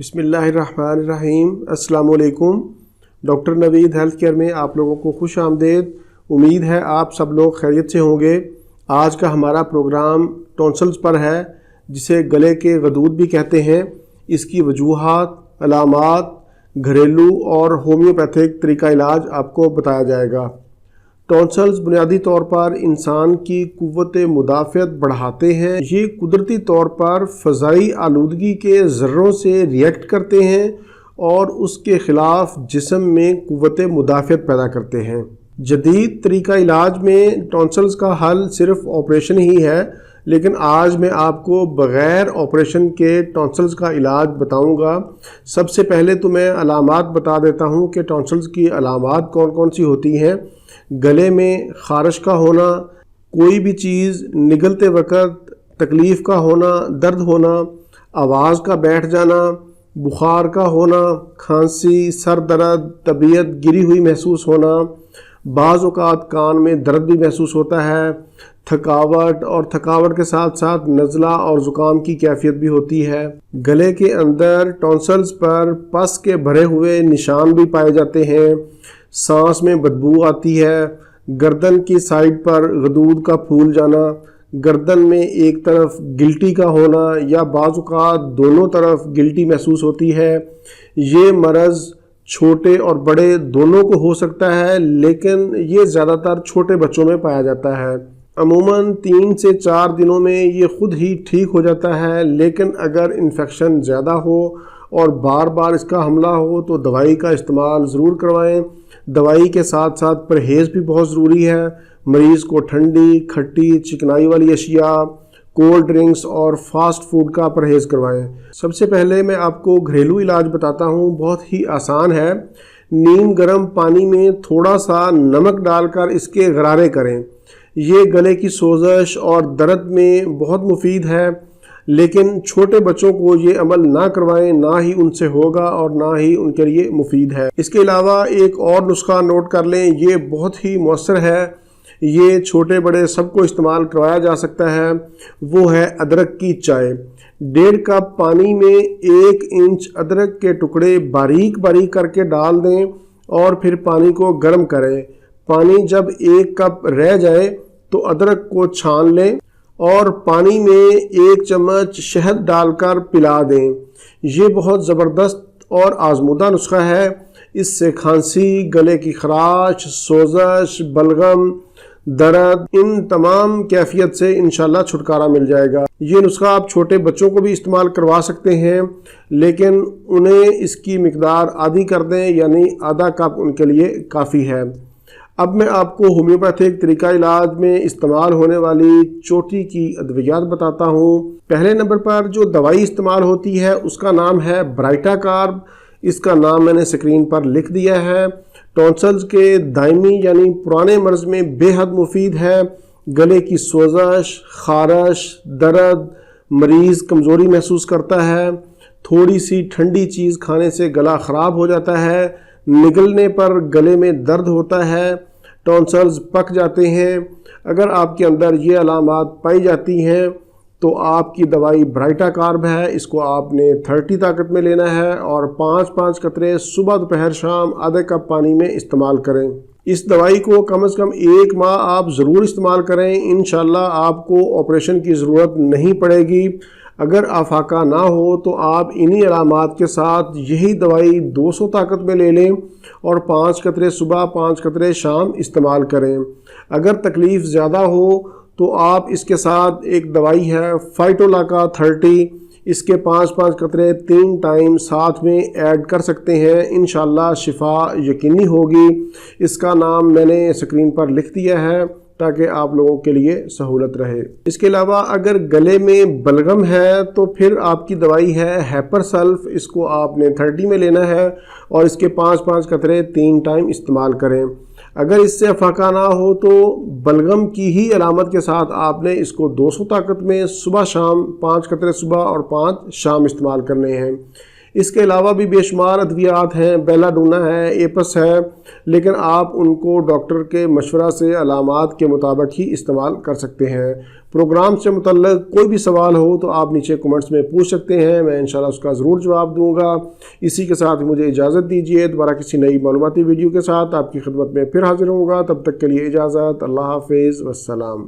بسم اللہ الرحمن الرحیم۔ السلام علیکم۔ ڈاکٹر نوید ہیلتھ کیئر میں آپ لوگوں کو خوش آمدید۔ امید ہے آپ سب لوگ خیریت سے ہوں گے۔ آج کا ہمارا پروگرام ٹونسلز پر ہے، جسے گلے کے غدود بھی کہتے ہیں۔ اس کی وجوہات، علامات، گھریلو اور ہومیوپیتھک طریقہ علاج آپ کو بتایا جائے گا۔ ٹونسلز بنیادی طور پر انسان کی قوت مدافعت بڑھاتے ہیں۔ یہ قدرتی طور پر فضائی آلودگی کے ذروں سے ریئیکٹ کرتے ہیں اور اس کے خلاف جسم میں قوت مدافعت پیدا کرتے ہیں۔ جدید طریقہ علاج میں ٹونسلز کا حل صرف آپریشن ہی ہے، لیکن آج میں آپ کو بغیر آپریشن کے ٹونسلز کا علاج بتاؤں گا۔ سب سے پہلے تو میں علامات بتا دیتا ہوں کہ ٹونسلز کی علامات کون کون سی ہوتی ہیں۔ گلے میں خارش کا ہونا، کوئی بھی چیز نگلتے وقت تکلیف کا ہونا، درد ہونا، آواز کا بیٹھ جانا، بخار کا ہونا، کھانسی، سر درد، طبیعت گری ہوئی محسوس ہونا، بعض اوقات کان میں درد بھی محسوس ہوتا ہے، تھکاوٹ اور تھکاوٹ کے ساتھ ساتھ نزلہ اور زکام کی کیفیت بھی ہوتی ہے۔ گلے کے اندر ٹونسلز پر پس کے بھرے ہوئے نشان بھی پائے جاتے ہیں، سانس میں بدبو آتی ہے، گردن کی سائڈ پر غدود کا پھول جانا، گردن میں ایک طرف گلٹی کا ہونا یا بعض اوقات دونوں طرف گلٹی محسوس ہوتی ہے۔ یہ مرض چھوٹے اور بڑے دونوں کو ہو سکتا ہے، لیکن یہ زیادہ تر چھوٹے بچوں میں پایا جاتا ہے۔ عموماً 3 سے 4 دنوں میں یہ خود ہی ٹھیک ہو جاتا ہے، لیکن اگر انفیکشن زیادہ ہو اور بار بار اس کا حملہ ہو تو دوائی کا استعمال ضرور کروائیں۔ دوائی کے ساتھ ساتھ پرہیز بھی بہت ضروری ہے۔ مریض کو ٹھنڈی، کھٹی، چکنائی والی اشیاء، کولڈ ڈرنکس اور فاسٹ فوڈ کا پرہیز کروائیں۔ سب سے پہلے میں آپ کو گھریلو علاج بتاتا ہوں، بہت ہی آسان ہے۔ نیم گرم پانی میں تھوڑا سا نمک ڈال کر اس کے غرارے کریں۔ یہ گلے کی سوزش اور درد میں بہت مفید ہے، لیکن چھوٹے بچوں کو یہ عمل نہ کروائیں، نہ ہی ان سے ہوگا اور نہ ہی ان کے لیے مفید ہے۔ اس کے علاوہ ایک اور نسخہ نوٹ کر لیں، یہ بہت ہی مؤثر ہے، یہ چھوٹے بڑے سب کو استعمال کروایا جا سکتا ہے۔ وہ ہے ادرک کی چائے۔ 1.5 کپ پانی میں 1 انچ ادرک کے ٹکڑے باریک باریک کر کے ڈال دیں اور پھر پانی کو گرم کریں۔ پانی جب 1 کپ رہ جائے تو ادرک کو چھان لیں اور پانی میں 1 چمچ شہد ڈال کر پلا دیں۔ یہ بہت زبردست اور آزمودہ نسخہ ہے۔ اس سے کھانسی، گلے کی خراش، سوزش، بلغم، درد، ان تمام کیفیت سے انشاءاللہ چھٹکارا مل جائے گا۔ یہ نسخہ آپ چھوٹے بچوں کو بھی استعمال کروا سکتے ہیں، لیکن انہیں اس کی مقدار آدھی کر دیں، یعنی آدھا کپ ان کے لیے کافی ہے۔ اب میں آپ کو ہومیوپیتھک طریقہ علاج میں استعمال ہونے والی چوٹی کی ادویات بتاتا ہوں۔ پہلے نمبر پر جو دوائی استعمال ہوتی ہے اس کا نام ہے برائٹا کارب۔ اس کا نام میں نے اسکرین پر لکھ دیا ہے۔ ٹونسلز کے دائمی یعنی پرانے مرض میں بے حد مفید ہے۔ گلے کی سوزش، خارش، درد، مریض کمزوری محسوس کرتا ہے، تھوڑی سی ٹھنڈی چیز کھانے سے گلا خراب ہو جاتا ہے، نگلنے پر گلے میں درد ہوتا ہے، ٹونسلز پک جاتے ہیں۔ اگر آپ کے اندر یہ علامات پائی جاتی ہیں تو آپ کی دوائی برائٹا کارب ہے۔ اس کو آپ نے 30 طاقت میں لینا ہے اور 5 قطرے صبح دوپہر شام آدھے کپ پانی میں استعمال کریں۔ اس دوائی کو کم از کم 1 ماہ آپ ضرور استعمال کریں، انشاءاللہ آپ کو آپریشن کی ضرورت نہیں پڑے گی۔ اگر افاقہ نہ ہو تو آپ انہی علامات کے ساتھ یہی دوائی 200 طاقت میں لے لیں اور 5 قطرے صبح 5 قطرے شام استعمال کریں۔ اگر تکلیف زیادہ ہو تو آپ اس کے ساتھ ایک دوائی ہے فائٹولاکا 30، اس کے 5 قطرے 3 ٹائم ساتھ میں ایڈ کر سکتے ہیں، انشاءاللہ شفا یقینی ہوگی۔ اس کا نام میں نے اسکرین پر لکھ دیا ہے تاکہ آپ لوگوں کے لیے سہولت رہے۔ اس کے علاوہ اگر گلے میں بلغم ہے تو پھر آپ کی دوائی ہے ہیپر سلف۔ اس کو آپ نے 30 میں لینا ہے اور اس کے 5 قطرے 3 ٹائم استعمال کریں۔ اگر اس سے افاقہ نہ ہو تو بلغم کی ہی علامت کے ساتھ آپ نے اس کو 200 طاقت میں صبح شام 5 قطرے صبح اور 5 شام استعمال کرنے ہیں۔ اس کے علاوہ بھی بے شمار ادویات ہیں، بیلاڈونا ہے، ایپس ہے، لیکن آپ ان کو ڈاکٹر کے مشورہ سے علامات کے مطابق ہی استعمال کر سکتے ہیں۔ پروگرام سے متعلق کوئی بھی سوال ہو تو آپ نیچے کمنٹس میں پوچھ سکتے ہیں، میں انشاءاللہ اس کا ضرور جواب دوں گا۔ اسی کے ساتھ مجھے اجازت دیجیے، دوبارہ کسی نئی معلوماتی ویڈیو کے ساتھ آپ کی خدمت میں پھر حاضر ہوں گا۔ تب تک کے لیے اجازت، اللہ حافظ، والسلام۔